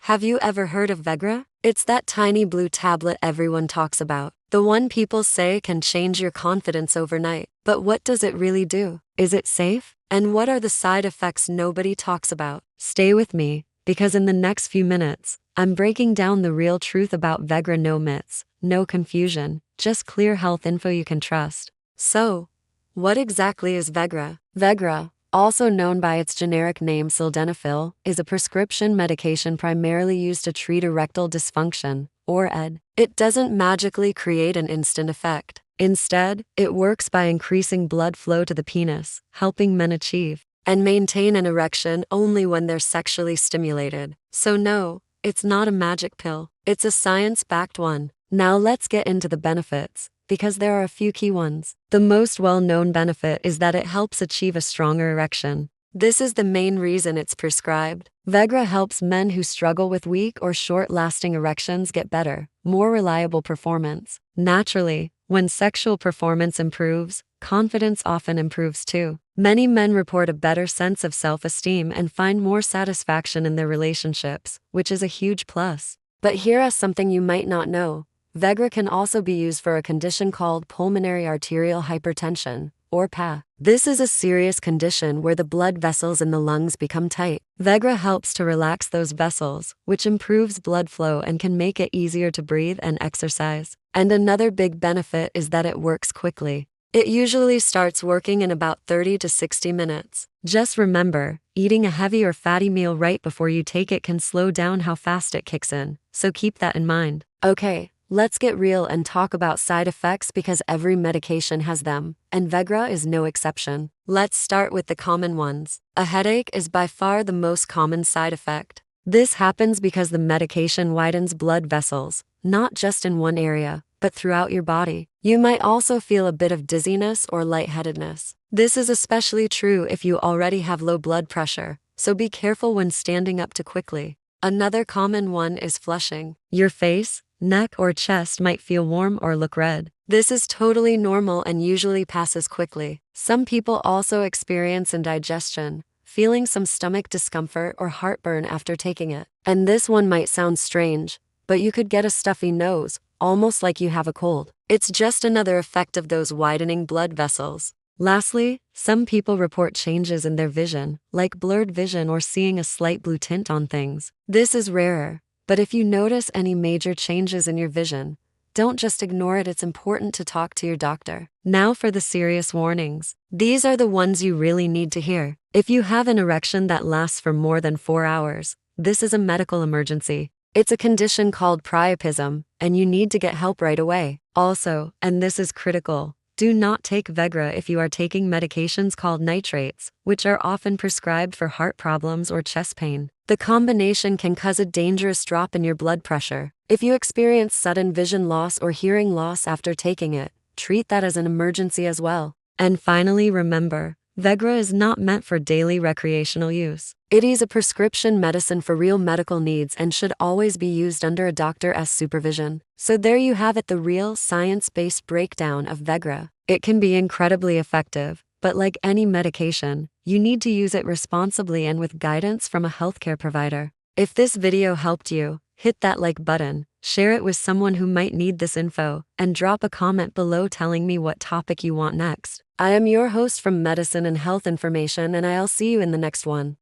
Have you ever heard of Vegra? It's that tiny blue tablet everyone talks about. The one people say can change your confidence overnight. But what does it really do? Is it safe? And what are the side effects nobody talks about? Stay with me, because in the next few minutes, I'm breaking down the real truth about Vegra. No myths, no confusion, just clear health info you can trust. So, what exactly is Vegra? Vegra, also known by its generic name sildenafil, is a prescription medication primarily used to treat erectile dysfunction, or ED. It doesn't magically create an instant effect. Instead, it works by increasing blood flow to the penis, helping men achieve and maintain an erection only when they're sexually stimulated. So no, it's not a magic pill. It's a science-backed one. Now let's get into the benefits, because there are a few key ones. The most well-known benefit is that it helps achieve a stronger erection. This is the main reason it's prescribed. Vegra helps men who struggle with weak or short-lasting erections get better, more reliable performance. Naturally, when sexual performance improves, confidence often improves too. Many men report a better sense of self-esteem and find more satisfaction in their relationships, which is a huge plus. But here is something you might not know. Vegra can also be used for a condition called pulmonary arterial hypertension, or PA. This is a serious condition where the blood vessels in the lungs become tight. Vegra helps to relax those vessels, which improves blood flow and can make it easier to breathe and exercise. And another big benefit is that it works quickly. It usually starts working in about 30 to 60 minutes. Just remember, eating a heavy or fatty meal right before you take it can slow down how fast it kicks in, so keep that in mind. Okay, let's get real and talk about side effects because every medication has them, and Vegra is no exception. Let's start with the common ones. A headache is by far the most common side effect. This happens because the medication widens blood vessels, not just in one area, but throughout your body. You might also feel a bit of dizziness or lightheadedness. This is especially true if you already have low blood pressure, so be careful when standing up too quickly. Another common one is flushing. Your face, neck, or chest might feel warm or look red. This is totally normal and usually passes quickly. Some people also experience indigestion, feeling some stomach discomfort or heartburn after taking it. And this one might sound strange, but you could get a stuffy nose, almost like you have a cold. It's just another effect of those widening blood vessels. Lastly, some people report changes in their vision, like blurred vision or seeing a slight blue tint on things. This is rarer, but if you notice any major changes in your vision, don't just ignore it. It's important to talk to your doctor. Now for the serious warnings. These are the ones you really need to hear. If you have an erection that lasts for more than 4 hours, this is a medical emergency. It's a condition called priapism, and you need to get help right away. Also, and this is critical, do not take Vegra if you are taking medications called nitrates, which are often prescribed for heart problems or chest pain. The combination can cause a dangerous drop in your blood pressure. If you experience sudden vision loss or hearing loss after taking it, treat that as an emergency as well. And finally, remember, Vegra is not meant for daily recreational use. It is a prescription medicine for real medical needs and should always be used under a doctor's supervision. So there you have it, the real science-based breakdown of Vegra. It can be incredibly effective, but like any medication, you need to use it responsibly and with guidance from a healthcare provider. If this video helped you, hit that like button, share it with someone who might need this info, and drop a comment below telling me what topic you want next. I am your host from Medicine and Health Information, and I'll see you in the next one.